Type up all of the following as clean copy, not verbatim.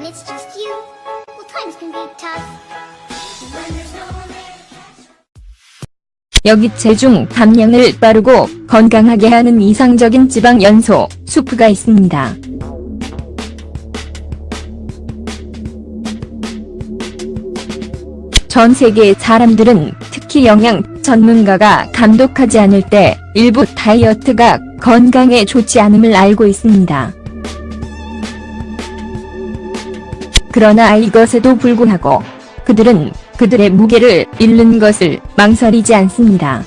it's just you, well, times can be tough. When there's no one there. 여기 체중 감량을 빠르고 건강하게 하는 이상적인 지방 연소, 수프가 있습니다. 전 세계의 사람들은 특히 영양 전문가가 감독하지 않을 때 일부 다이어트가 건강에 좋지 않음을 알고 있습니다. 그러나 이것에도 불구하고 그들은 그들의 무게를 잃는 것을 망설이지 않습니다.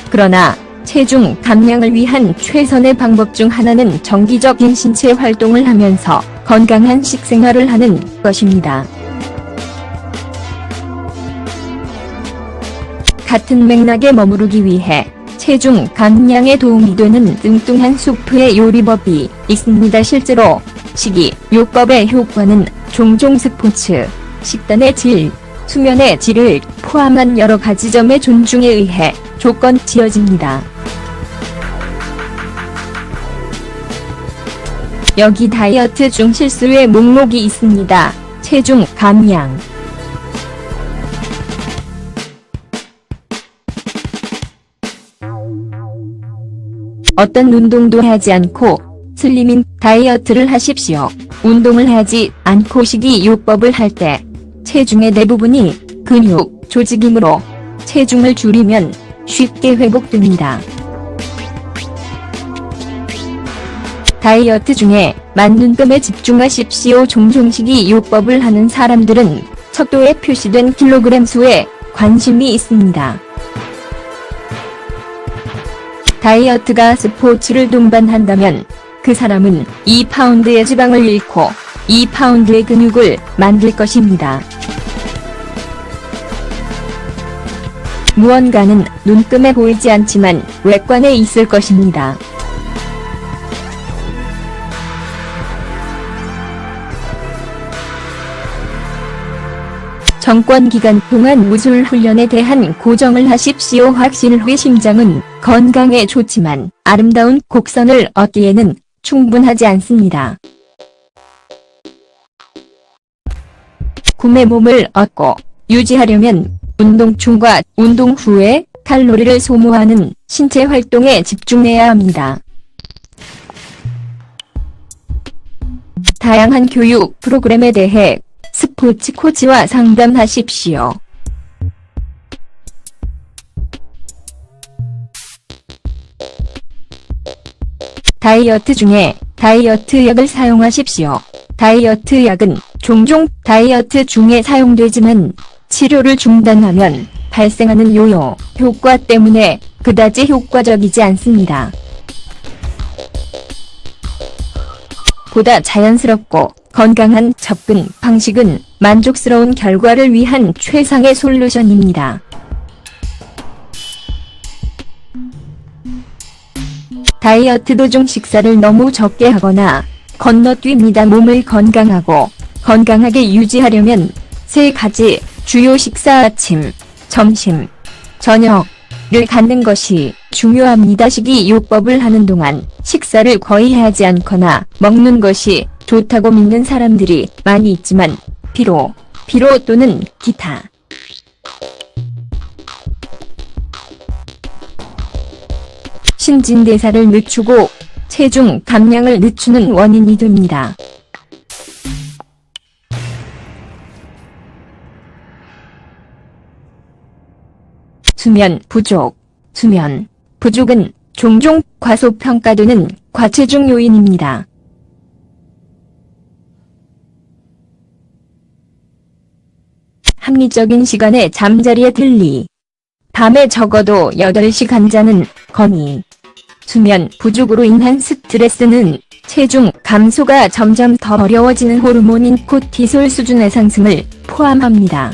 그러나 체중 감량을 위한 최선의 방법 중 하나는 정기적인 신체 활동을 하면서 건강한 식생활을 하는 것입니다. 같은 맥락에 머무르기 위해 체중 감량에 도움이 되는 뚱뚱한 수프의 요리법이 있습니다. 실제로 식이요법의 효과는 종종 스포츠, 식단의 질, 수면의 질을 포함한 여러 가지 점의 존중에 의해 조건 지어집니다. 여기 다이어트 중 실수의 목록이 있습니다. 체중 감량. 어떤 운동도 하지 않고 슬리밍 다이어트를 하십시오. 운동을 하지 않고 식이요법을 할 때 체중의 대부분이 근육, 조직이므로 체중을 줄이면 쉽게 회복됩니다. 다이어트 중에 만눈금에 집중하십시오. 종종 식이요법을 하는 사람들은 척도에 표시된 킬로그램 수에 관심이 있습니다. 다이어트가 스포츠를 동반한다면 그 사람은 2파운드의 지방을 잃고 2파운드의 근육을 만들 것입니다. 무언가는 눈금에 보이지 않지만 외관에 있을 것입니다. 정권 기간 동안 무술 훈련에 대한 고정을 하십시오. 확실히 심장은 건강에 좋지만 아름다운 곡선을 얻기에는 충분하지 않습니다. 꿈의 몸을 얻고 유지하려면 운동 중과 운동 후에 칼로리를 소모하는 신체 활동에 집중해야 합니다. 다양한 교육 프로그램에 대해 스포츠 코치와 상담하십시오. 다이어트 중에 다이어트 약을 사용하십시오. 다이어트 약은 종종 다이어트 중에 사용되지만 치료를 중단하면 발생하는 요요 효과 때문에 그다지 효과적이지 않습니다. 보다 자연스럽고 건강한 접근 방식은 만족스러운 결과를 위한 최상의 솔루션입니다. 다이어트 도중 식사를 너무 적게 하거나 건너뛰입니다. 몸을 건강하고 건강하게 유지하려면 3가지 주요 식사 아침, 점심, 저녁을 갖는 것이 중요합니다. 식이요법을 하는 동안 식사를 거의 하지 않거나 먹는 것이 좋다고 믿는 사람들이 많이 있지만 피로 또는 기타 신진대사를 늦추고 체중 감량을 늦추는 원인이 됩니다. 수면 부족. 수면 부족은 종종 과소평가되는 과체중 요인입니다. 합리적인 시간에 잠자리에 들리. 밤에 적어도 8시간 자는 건의. 수면 부족으로 인한 스트레스는 체중 감소가 점점 더 어려워지는 호르몬인 코티솔 수준의 상승을 포함합니다.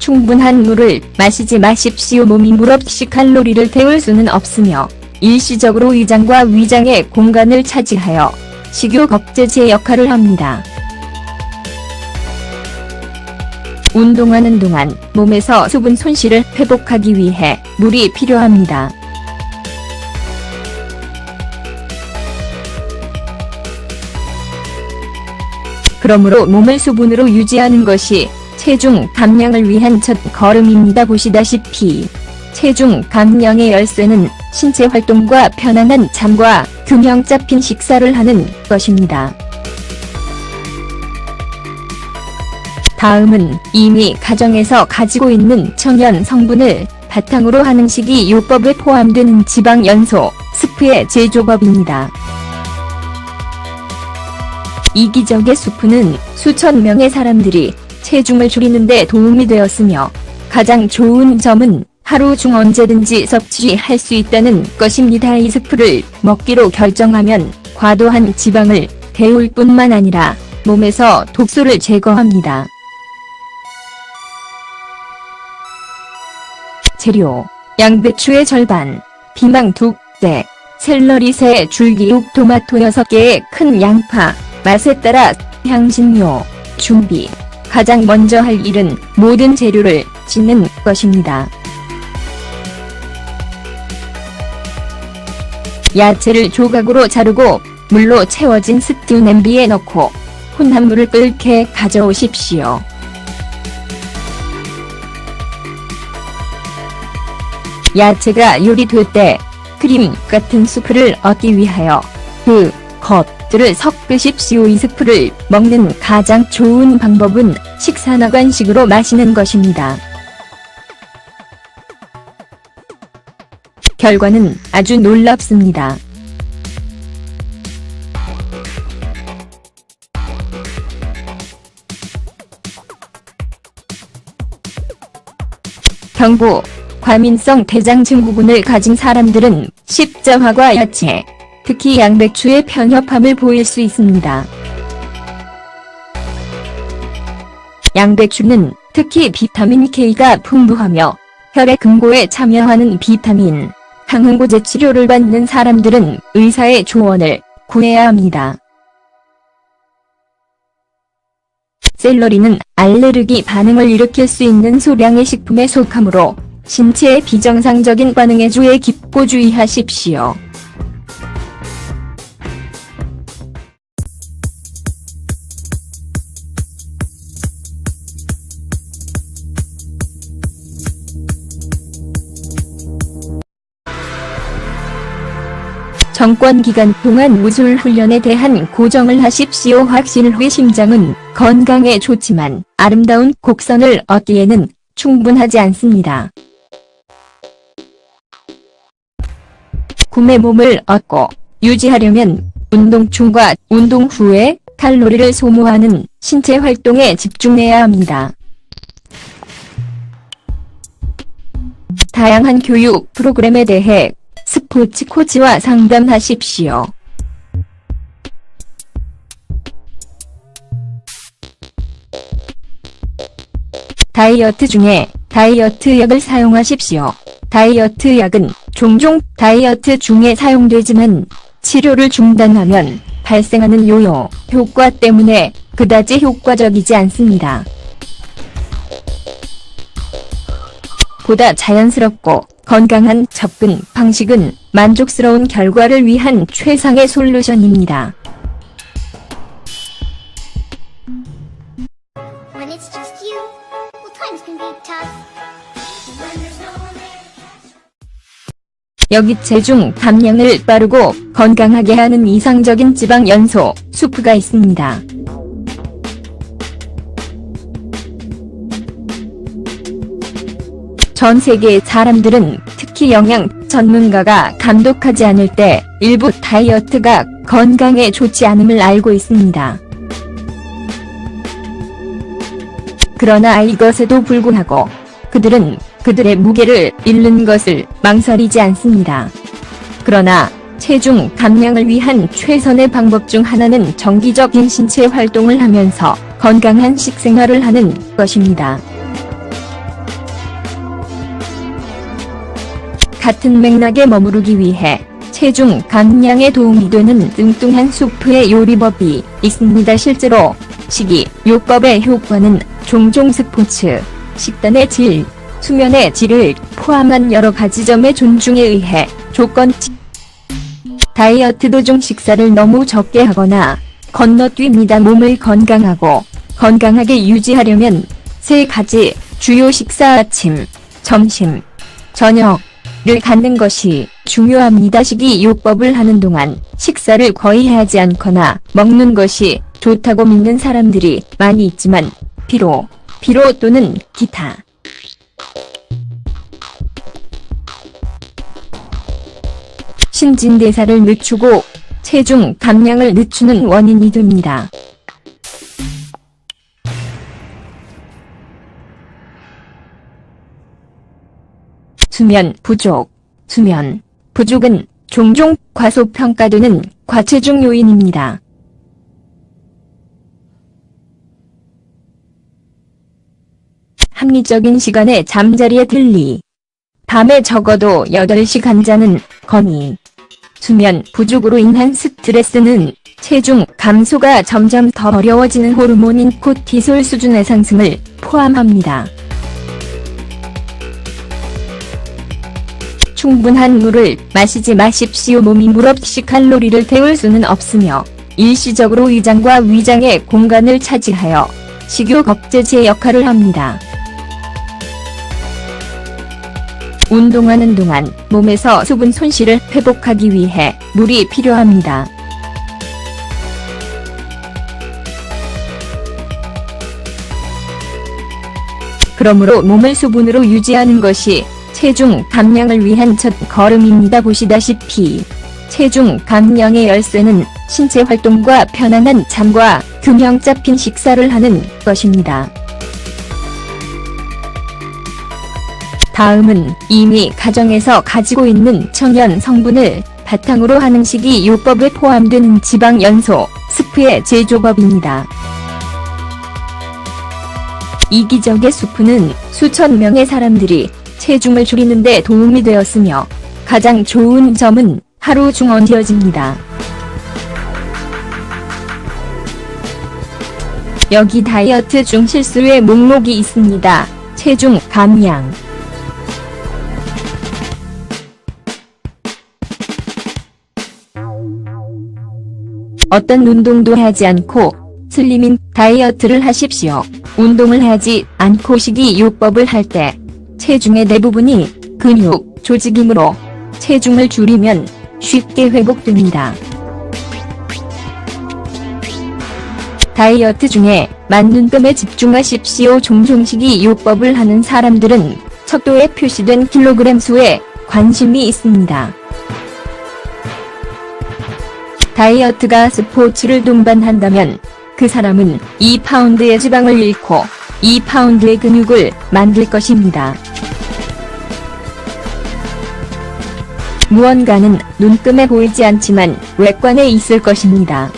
충분한 물을 마시지 마십시오. 몸이 물 없이 칼로리를 태울 수는 없으며 일시적으로 위장과 위장의 공간을 차지하여 식욕 억제제 역할을 합니다. 운동하는 동안 몸에서 수분 손실을 회복하기 위해 물이 필요합니다. 그러므로 몸을 수분으로 유지하는 것이 체중 감량을 위한 첫 걸음입니다. 보시다시피 체중 감량의 열쇠는 신체 활동과 편안한 잠과 균형 잡힌 식사를 하는 것입니다. 다음은 이미 가정에서 가지고 있는 천연 성분을 바탕으로 하는 식이요법에 포함되는 지방 연소 스프의 제조법입니다. 이기적의 수프는 수천 명의 사람들이 체중을 줄이는 데 도움이 되었으며 가장 좋은 점은 하루 중 언제든지 섭취할 수 있다는 것입니다. 이 스프를 먹기로 결정하면 과도한 지방을 태울 뿐만 아니라 몸에서 독소를 제거합니다. 재료: 양배추의 절반, 피망 2개, 샐러리 3줄기, 토마토 6개의 큰 양파, 맛에 따라 향신료. 준비: 가장 먼저 할 일은 모든 재료를 씻는 것입니다. 야채를 조각으로 자르고 물로 채워진 스튜 냄비에 넣고 혼합물을 끓게 가져오십시오. 야채가 요리될 때 크림 같은 수프를 얻기 위하여 그 겉들을 섞으십시오. 이 스프를 먹는 가장 좋은 방법은 식사나간식으로 마시는 것입니다. 결과는 아주 놀랍습니다. 경부: 과민성 대장 증후군을 가진 사람들은 십자화과 야채, 특히 양배추의 편협함을 보일 수 있습니다. 양배추는 특히 비타민 K가 풍부하며 혈액 금고에 참여하는 비타민, 항응고제 치료를 받는 사람들은 의사의 조언을 구해야 합니다. 샐러리는 알레르기 반응을 일으킬 수 있는 소량의 식품에 속하므로 신체의 비정상적인 반응에 깊고 주의하십시오. 정권 기간 동안 무술 훈련에 대한 고정을 하십시오. 확실 후 심장은 건강에 좋지만 아름다운 곡선을 얻기에는 충분하지 않습니다. 굼의 몸을 얻고 유지하려면 운동 중과 운동 후에 칼로리를 소모하는 신체 활동에 집중해야 합니다. 다양한 교육 프로그램에 대해 스포츠 코치와 상담하십시오. 다이어트 중에 다이어트 약을 사용하십시오. 다이어트 약은 종종 다이어트 중에 사용되지만 치료를 중단하면 발생하는 요요 효과 때문에 그다지 효과적이지 않습니다. 보다 자연스럽고 건강한 접근 방식은 만족스러운 결과를 위한 최상의 솔루션입니다. When it's just you, well, times can be tough. When there's no one there. 여기 체중 감량을 빠르고 건강하게 하는 이상적인 지방 연소 수프가 있습니다. 전 세계의 사람들은 특히 영양 전문가가 감독하지 않을 때 일부 다이어트가 건강에 좋지 않음을 알고 있습니다. 그러나 이것에도 불구하고 그들은 그들의 무게를 잃는 것을 망설이지 않습니다. 그러나 체중 감량을 위한 최선의 방법 중 하나는 정기적인 신체 활동을 하면서 건강한 식생활을 하는 것입니다. 같은 맥락에 머무르기 위해 체중 감량에 도움이 되는 뚱뚱한 수프의 요리법이 있습니다. 실제로 식이요법의 효과는 종종 스포츠, 식단의 질, 수면의 질을 포함한 여러 가지 점의 존중에 의해 다이어트 도중 식사를 너무 적게 하거나 건너뛰입니다. 몸을 건강하고 건강하게 유지하려면 3가지 주요 식사 아침, 점심, 저녁을 갖는 것이 중요합니다. 식이요법을 하는 동안 식사를 거의 하지 않거나 먹는 것이 좋다고 믿는 사람들이 많이 있지만 피로 또는 기타 신진대사를 늦추고 체중 감량을 늦추는 원인이 됩니다. 수면 부족. 수면 부족은 종종 과소평가되는 과체중 요인입니다. 합리적인 시간에 잠자리에 들리. 밤에 적어도 8시간 자는 건의. 수면 부족으로 인한 스트레스는 체중 감소가 점점 더 어려워지는 호르몬인 코티솔 수준의 상승을 포함합니다. 충분한 물을 마시지 마십시오. 몸이 물 없이 칼로리를 태울 수는 없으며 일시적으로 위장과 위장의 공간을 차지하여 식욕 억제제 역할을 합니다. 운동하는 동안 몸에서 수분 손실을 회복하기 위해 물이 필요합니다. 그러므로 몸을 수분으로 유지하는 것이 체중 감량을 위한 첫 걸음입니다. 보시다시피 체중 감량의 열쇠는 신체 활동과 편안한 잠과 균형 잡힌 식사를 하는 것입니다. 다음은 이미 가정에서 가지고 있는 천연 성분을 바탕으로 하는 식이요법에 포함되는 지방 연소 스프의 제조법입니다. 이기적의 수프는 수천 명의 사람들이 체중을 줄이는 데 도움이 되었으며 가장 좋은 점은 하루 중 얹어집니다. 여기 다이어트 중 실수의 목록이 있습니다. 체중 감량. 어떤 운동도 하지 않고 슬리밍 다이어트를 하십시오. 운동을 하지 않고 식이요법을 할 때 체중의 대부분이 근육, 조직이므로 체중을 줄이면 쉽게 회복됩니다. 다이어트 중에 만눈금에 집중하십시오. 종종 식이요법을 하는 사람들은 척도에 표시된 킬로그램 수에 관심이 있습니다. 다이어트가 스포츠를 동반한다면 그 사람은 2파운드의 지방을 잃고 2파운드의 근육을 만들 것입니다. 무언가는 눈금에 보이지 않지만 외관에 있을 것입니다.